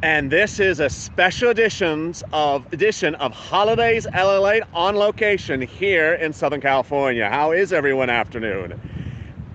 And this is a special edition of Holidays LALATE on location here in Southern California. How is everyone afternoon?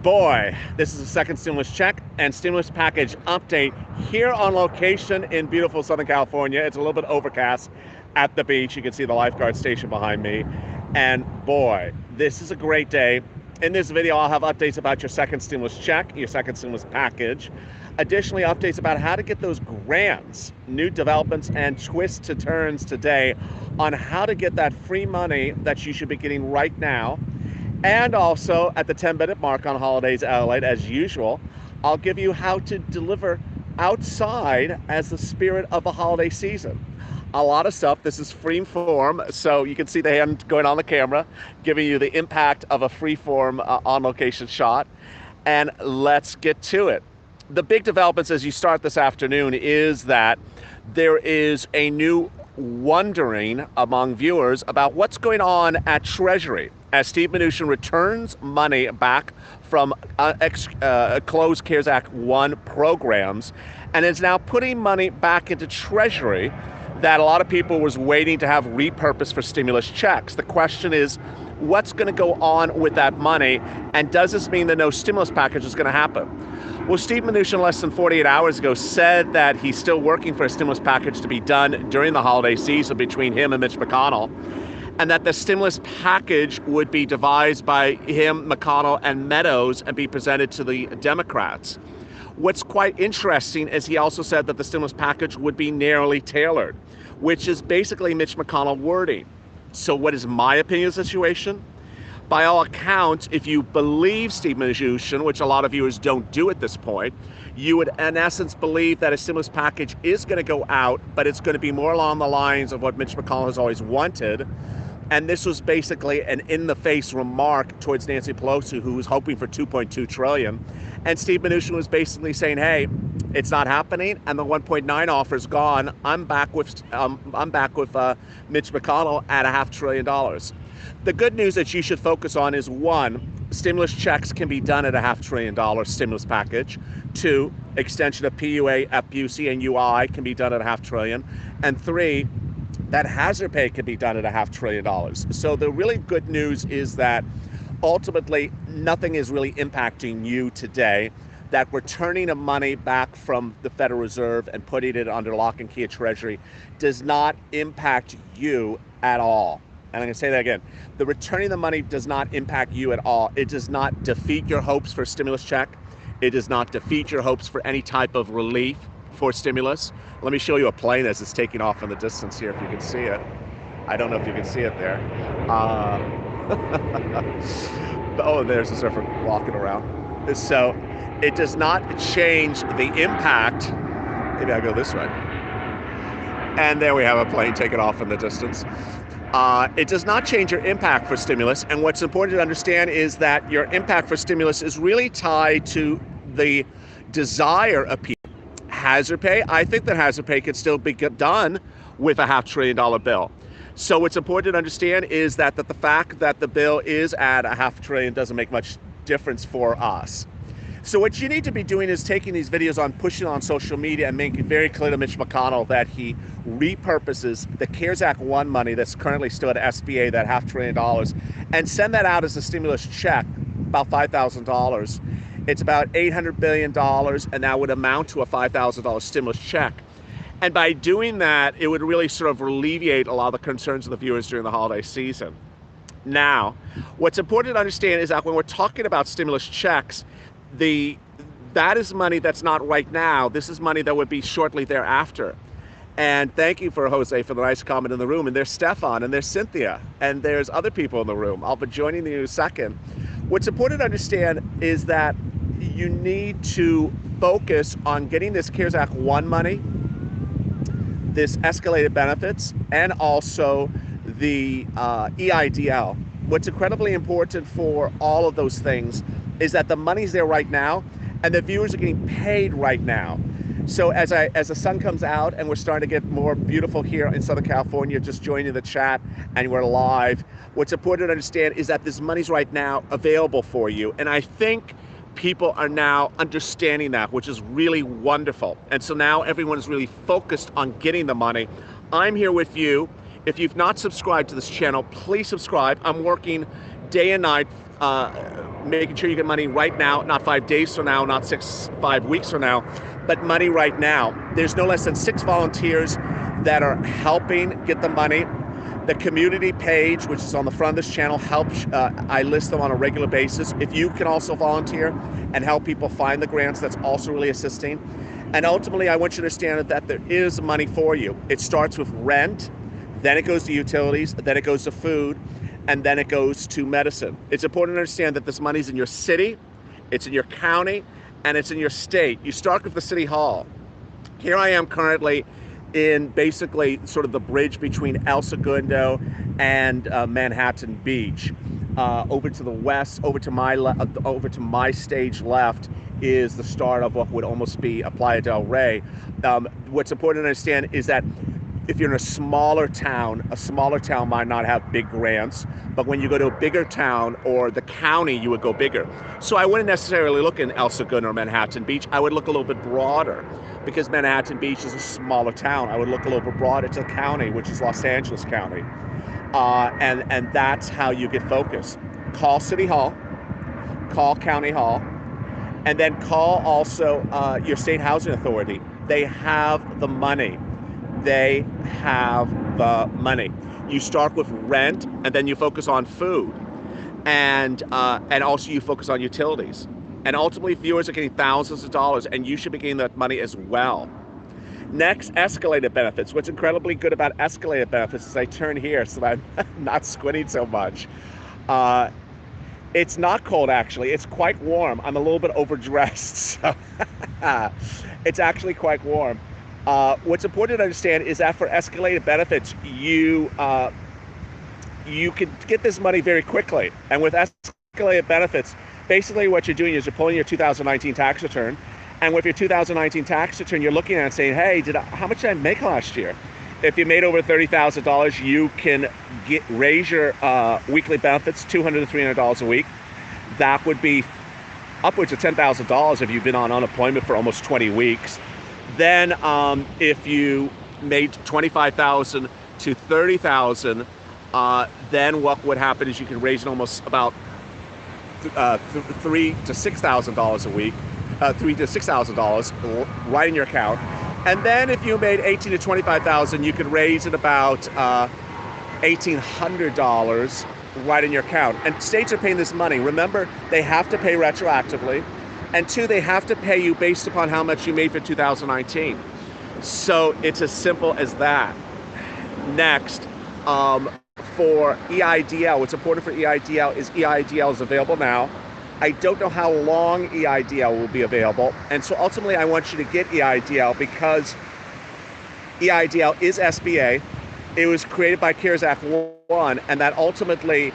Boy, this is a second stimulus check and stimulus package update here on location in beautiful Southern California. It's a little bit overcast at the beach. You can see the lifeguard station behind me. And boy, this is a great day. In this video, I'll have updates about your second stimulus check, your second stimulus package. Additionally, updates about how to get those grants, new developments and twists to turns today on how to get that free money that you should be getting right now. And also at the 10-minute mark on Holidays LALATE, as usual, I'll give you how to deliver outside as the spirit of the holiday season. A lot of stuff. This is free form, so you can see the hand going on the camera, giving you the impact of a free form on location shot. And let's get to it. The big developments as you start this afternoon is that there is a new wondering among viewers about what's going on at Treasury as Steve Mnuchin returns money back from closed CARES Act 1 programs and is now putting money back into Treasury that a lot of people was waiting to have repurposed for stimulus checks. The question is, what's going to go on with that money, and does this mean that no stimulus package is going to happen? Well, Steve Mnuchin less than 48 hours ago said that he's still working for a stimulus package to be done during the holiday season between him and Mitch McConnell, and that the stimulus package would be devised by him, McConnell, and Meadows and be presented to the Democrats. What's quite interesting is he also said that the stimulus package would be narrowly tailored, which is basically Mitch McConnell wording. So what is my opinion of the situation? By all accounts, if you believe Steve Mnuchin, which a lot of viewers don't do at this point, you would in essence believe that a stimulus package is going to go out, but it's going to be more along the lines of what Mitch McConnell has always wanted. And this was basically an in-the-face remark towards Nancy Pelosi, who was hoping for $2.2 trillion. And Steve Mnuchin was basically saying, hey, it's not happening, and the 1.9 offer is gone. I'm back with Mitch McConnell at $500 billion. The good news that you should focus on is, one, stimulus checks can be done at $500 billion stimulus package. Two, extension of PUA, FPUC, and UI can be done at $500 billion. And three, that hazard pay can be done at $500 billion. So the really good news is that ultimately nothing is really impacting you today. That returning of money back from the Federal Reserve and putting it under lock and key at Treasury does not impact you at all. And I'm going to say that again. The returning the money does not impact you at all. It does not defeat your hopes for a stimulus check. It does not defeat your hopes for any type of relief for stimulus. Let me show you a plane as it's taking off in the distance here, if you can see it. I don't know if you can see it there. Oh, there's the surfer walking around. So it does not change the impact. Maybe I'll go this way. And there we have a plane taking off in the distance. It does not change your impact for stimulus. And what's important to understand is that your impact for stimulus is really tied to the desire of people. Hazard pay, I think that hazard pay could still be done with a $500 billion bill. So what's important to understand is that the fact that the bill is at $500 billion doesn't make much difference for us. So what you need to be doing is taking these videos on, pushing on social media and making it very clear to Mitch McConnell that he repurposes the CARES Act 1 money that's currently still at SBA, that $500 billion, and send that out as a stimulus check, about $5,000. It's about $800 billion, and that would amount to a $5,000 stimulus check. And by doing that, it would really sort of alleviate a lot of the concerns of the viewers during the holiday season. Now, what's important to understand is that when we're talking about stimulus checks, that is money that's not right now. This is money that would be shortly thereafter. And thank you for Jose for the nice comment in the room. And there's Stefan, and there's Cynthia, and there's other people in the room. I'll be joining you in a second. What's important to understand is that you need to focus on getting this CARES Act 1 money, this escalated benefits, and also the EIDL. What's incredibly important for all of those things is that the money's there right now, and the viewers are getting paid right now. So as the sun comes out and we're starting to get more beautiful here in Southern California, just joining the chat and we're live, what's important to understand is that this money's right now available for you. And I think People are now understanding that, which is really wonderful. And so now everyone is really focused on getting the money. I'm here with you. If you've not subscribed to this channel, please subscribe. I'm working day and night, making sure you get money right now, not 5 days from now, not 5 weeks from now, but money right now. There's no less than 6 volunteers that are helping get the money. The community page, which is on the front of this channel, helps. I list them on a regular basis. If you can also volunteer and help people find the grants, that's also really assisting. And ultimately, I want you to understand that there is money for you. It starts with rent, then it goes to utilities, then it goes to food, and then it goes to medicine. It's important to understand that this money's in your city, it's in your county, and it's in your state. You start with the city hall. Here I am currently in basically sort of the bridge between El Segundo and Manhattan Beach. Over to the west, over to my stage left is the start of what would almost be a Playa del Rey. What's important to understand is that if you're in a smaller town might not have big grants, but when you go to a bigger town or the county, you would go bigger. So I wouldn't necessarily look in El Segundo or Manhattan Beach. I would look a little bit broader because Manhattan Beach is a smaller town. I would look a little bit broader to the county, which is Los Angeles County. And that's how you get focused. Call City Hall, call County Hall, and then call also your state housing authority. They have the money. They have the money. You start with rent, and then you focus on food, and also you focus on utilities. And ultimately, viewers are getting thousands of dollars, and you should be getting that money as well. Next, escalated benefits. What's incredibly good about escalated benefits is I turn here so that I'm not squinting so much. It's not cold, actually. It's quite warm. I'm a little bit overdressed, so it's actually quite warm. What's important to understand is that for escalated benefits, you can get this money very quickly. And with escalated benefits, basically what you're doing is you're pulling your 2019 tax return. And with your 2019 tax return, you're looking at it and saying, hey, how much did I make last year? If you made over $30,000, you can raise your weekly benefits $200 to $300 a week. That would be upwards of $10,000 if you've been on unemployment for almost 20 weeks. Then if you made $25,000 to $30,000, then what would happen is you could raise it almost about $3,000 to $6,000 a week, $3,000 to $6,000 right in your account. And then if you made $18,000 to $25,000, you could raise it about $1,800 right in your account. And states are paying this money. Remember, they have to pay retroactively. And 2, they have to pay you based upon how much you made for 2019. So it's as simple as that. Next, for EIDL, what's important for EIDL is EIDL is available now. I don't know how long EIDL will be available. And so ultimately, I want you to get EIDL because EIDL is SBA. It was created by CARES Act 1, and that ultimately,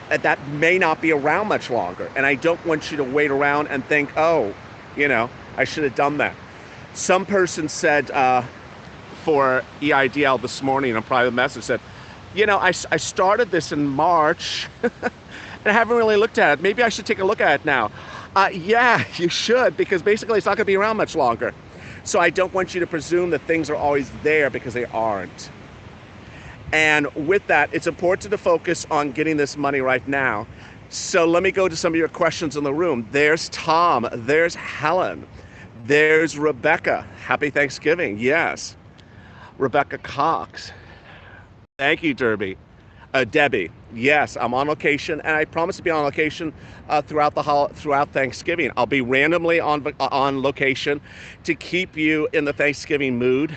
that may not be around much longer. And I don't want you to wait around and think, oh, I should have done that. Some person said for EIDL this morning in a private message said, I started this in March and I haven't really looked at it. Maybe I should take a look at it now. Yeah, you should, because basically it's not going to be around much longer. So I don't want you to presume that things are always there because they aren't. And with that, it's important to focus on getting this money right now. So let me go to some of your questions in the room. There's Tom, there's Helen, there's Rebecca. Happy Thanksgiving, yes. Rebecca Cox. Thank you, Debbie. Yes, I'm on location, and I promise to be on location throughout Thanksgiving. I'll be randomly on location to keep you in the Thanksgiving mood.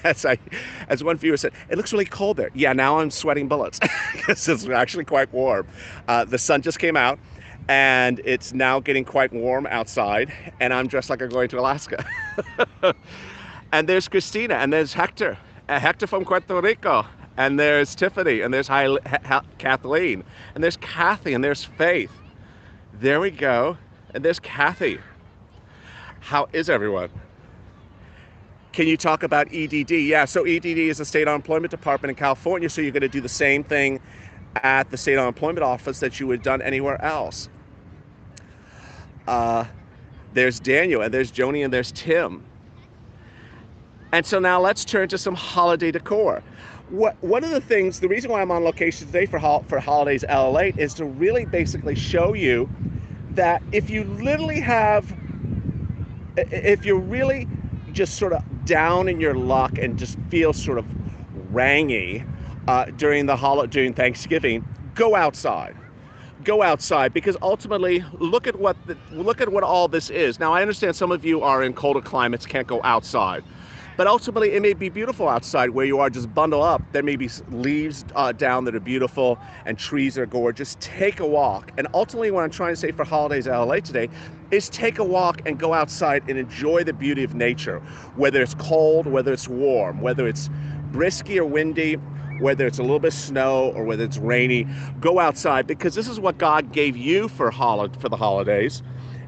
As one viewer said, it looks really cold there. Yeah, now I'm sweating bullets because it's actually quite warm. The sun just came out, and it's now getting quite warm outside, and I'm dressed like I'm going to Alaska. And there's Christina, and there's Hector. Hector from Puerto Rico. And there's Tiffany, and there's Kathleen, and there's Kathy, and there's Faith. There we go. And there's Kathy. How is everyone? Can you talk about EDD? Yeah, so EDD is the State Unemployment Department in California, so you're going to do the same thing at the State Unemployment Office that you would have done anywhere else. Uh, there's Daniel, and there's Joni, and there's Tim. And so now let's turn to some holiday decor. One of the things, the reason why I'm on location today for Holidays LALATE is to really basically show you that if you literally have, if you're really just sort of down in your luck and just feel sort of rangy during Thanksgiving, go outside. Go outside, because ultimately look at what all this is. Now I understand some of you are in colder climates, can't go outside. But ultimately, it may be beautiful outside where you are. Just bundle up. There may be leaves down that are beautiful and trees are gorgeous. Take a walk. And ultimately, what I'm trying to say for Holidays LA today is take a walk and go outside and enjoy the beauty of nature. Whether it's cold, whether it's warm, whether it's brisky or windy, whether it's a little bit of snow or whether it's rainy, go outside, because this is what God gave you for the holidays.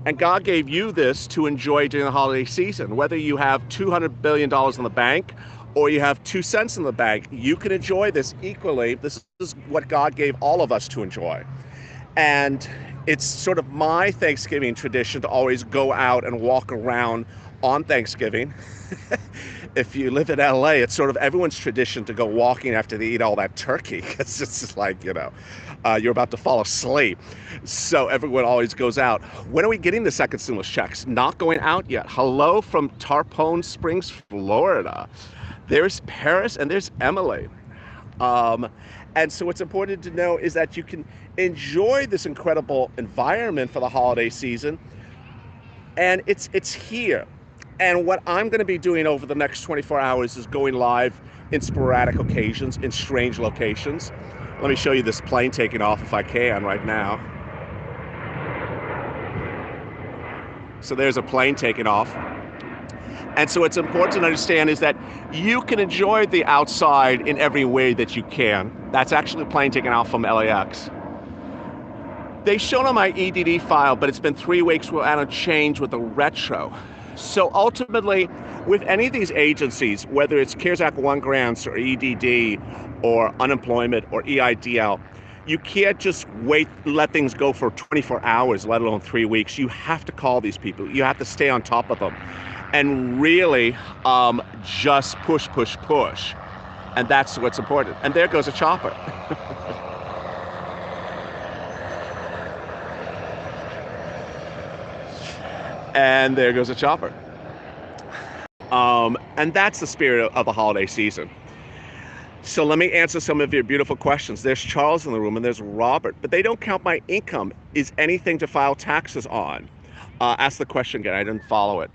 And God gave you this to enjoy during the holiday season. Whether you have $200 billion in the bank or you have 2 cents in the bank, you can enjoy this equally. This is what God gave all of us to enjoy. And it's sort of my Thanksgiving tradition to always go out and walk around on Thanksgiving. If you live in LA, it's sort of everyone's tradition to go walking after they eat all that turkey. It's just like, you're about to fall asleep. So everyone always goes out. When are we getting the second stimulus checks? Not going out yet. Hello from Tarpon Springs, Florida. There's Paris and there's Emily. And so what's important to know is that you can enjoy this incredible environment for the holiday season. And it's here. And what I'm going to be doing over the next 24 hours is going live in sporadic occasions, in strange locations. Let me show you this plane taking off if I can right now. So there's a plane taking off. And so what's important to understand is that you can enjoy the outside in every way that you can. That's actually a plane taking off from LAX. They showed on my EDD file, but it's been 3 weeks without a change with the retro. So ultimately, with any of these agencies, whether it's CARES Act 1 grants or EDD or unemployment or EIDL, you can't just let things go for 24 hours, let alone 3 weeks. You have to call these people. You have to stay on top of them and really just push. And that's what's important. And there goes a chopper. And there goes a chopper. And that's the spirit of the holiday season. So let me answer some of your beautiful questions. There's Charles in the room and there's Robert, but they don't count my income. Is anything to file taxes on? Ask the question again, I didn't follow it.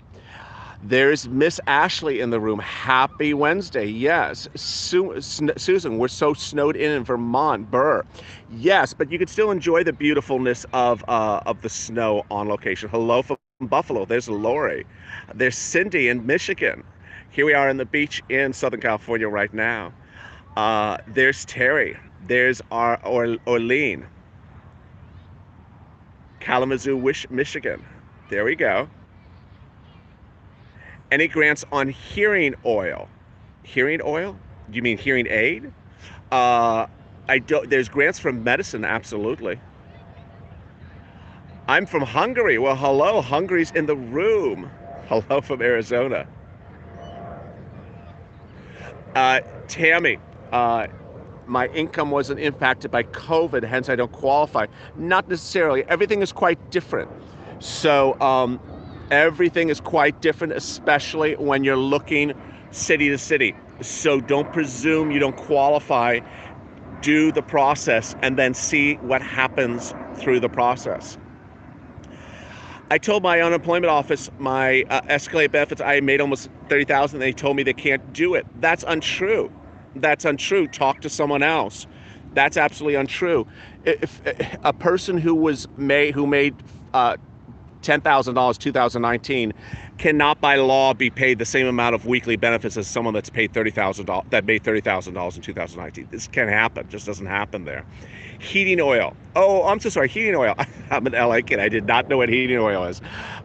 There's Miss Ashley in the room. Happy Wednesday. Yes. Susan, we're so snowed in Vermont. Burr. Yes, but you can still enjoy the beautifulness of the snow on location. Hello from Buffalo. There's Lori. There's Cindy in Michigan. Here we are on the beach in Southern California right now. There's Terry. There's our Orlean. Kalamazoo, Michigan. There we go. Any grants on hearing oil? Hearing oil? Do you mean hearing aid? I don't. There's grants from medicine, absolutely. I'm from Hungary. Well, hello, Hungary's in the room. Hello from Arizona. Tammy, my income wasn't impacted by COVID, hence I don't qualify. Not necessarily. Everything is quite different. So everything is quite different, especially when you're looking city to city. So don't presume you don't qualify. Do the process and then see what happens through the process. I told my unemployment office, my escalated benefits, I made almost $30,000. They told me they can't do it. That's untrue. That's untrue. Talk to someone else. That's absolutely untrue. If a person who made $10,000 2019 cannot by law be paid the same amount of weekly benefits as someone that's paid $30,000 that made $30,000 in 2019. This can't happen. It just doesn't happen there. Heating oil. Oh, I'm so sorry. Heating oil. I'm an LA kid. I did not know what heating oil is.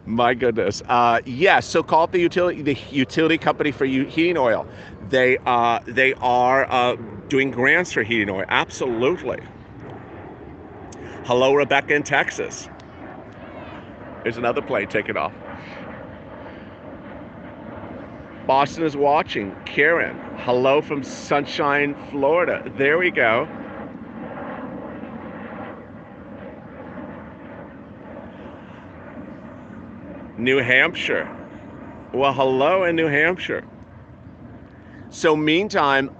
My goodness. Yes. So call up the utility company for heating oil. They are doing grants for heating oil. Absolutely. Hello, Rebecca in Texas. There's another plane taking off. Boston is watching. Karen, hello from Sunshine, Florida. There we go. New Hampshire. Well, hello in New Hampshire. So meantime,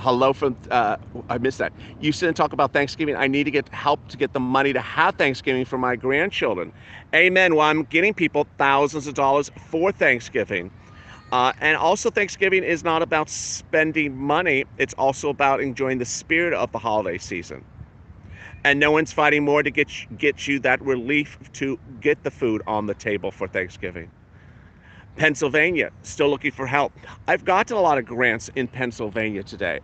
hello from, I missed that. You sit and talk about Thanksgiving. I need to get help to get the money to have Thanksgiving for my grandchildren. Amen. Well, I'm getting people thousands of dollars for Thanksgiving. And also Thanksgiving is not about spending money. It's also about enjoying the spirit of the holiday season. And no one's fighting more to get you that relief to get the food on the table for Thanksgiving. Pennsylvania, still looking for help. I've gotten a lot of grants in Pennsylvania today,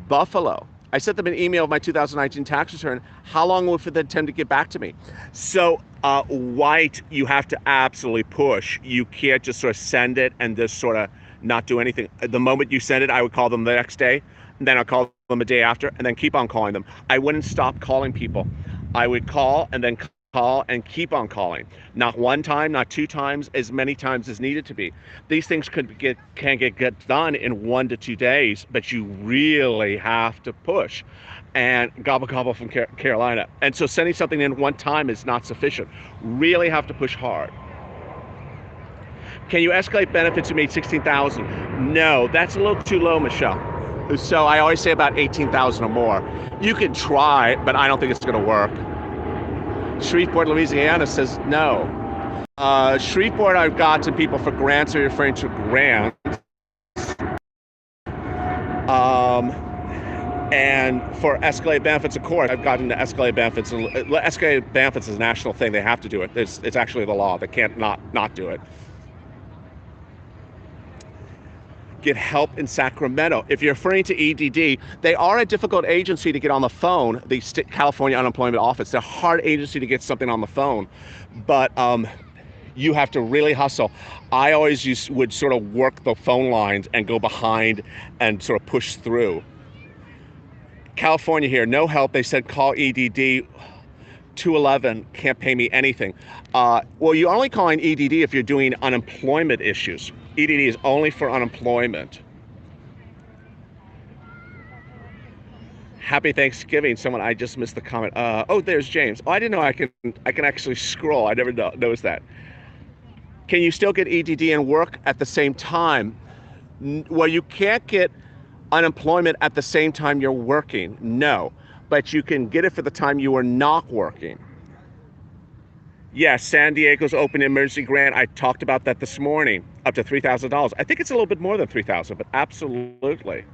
Buffalo, I sent them an email of my 2019 tax return. How long will it for them to get back to me? So White, you have to absolutely push. You can't just sort of send it and just sort of not do anything. The moment you send it, I would call them the next day, and then I'll call them a day after, and then keep on calling them. I wouldn't stop calling people. I would call and then call and keep on calling. Not one time, not two times, as many times as needed to be. These things can get done in 1 to 2 days, but you really have to push. And gobble gobble from Carolina. And so sending something in one time is not sufficient. Really have to push hard. Can you escalate benefits who made $16,000? No, that's a little too low, Michelle. So I always say about $18,000 or more. You can try, but I don't think it's going to work. Shreveport, Louisiana says no. Shreveport, I've got some people for grants. Are you referring to grants? And for escalated benefits, of course, I've gotten to escalated benefits. Escalated benefits is a national thing. They have to do it. It's actually the law. They can't not do it. Get help in Sacramento. If you're referring to EDD, they are a difficult agency to get on the phone, the California Unemployment Office. They're a hard agency to get something on the phone, but you have to really hustle. I always would sort of work the phone lines and go behind and sort of push through. California here, no help. They said call EDD. 211 can't pay me anything. Well, you're only calling EDD if you're doing unemployment issues. EDD is only for unemployment. Happy Thanksgiving. Someone, I just missed the comment. Oh, there's James. Oh, I didn't know I can actually scroll. I never noticed that. Can you still get EDD and work at the same time? Well, you can't get unemployment at the same time you're working. No. But you can get it for the time you are not working. Yes, San Diego's open emergency grant. I talked about that this morning, up to $3,000. I think it's a little bit more than $3,000, but absolutely.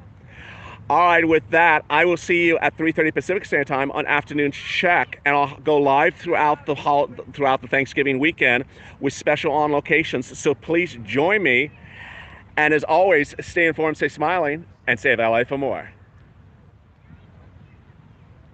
All right, with that, I will see you at 3:30 Pacific Standard Time on Afternoon Check, and I'll go live throughout the Thanksgiving weekend with special on locations. So please join me. And as always, stay informed, stay smiling, and save LA for more.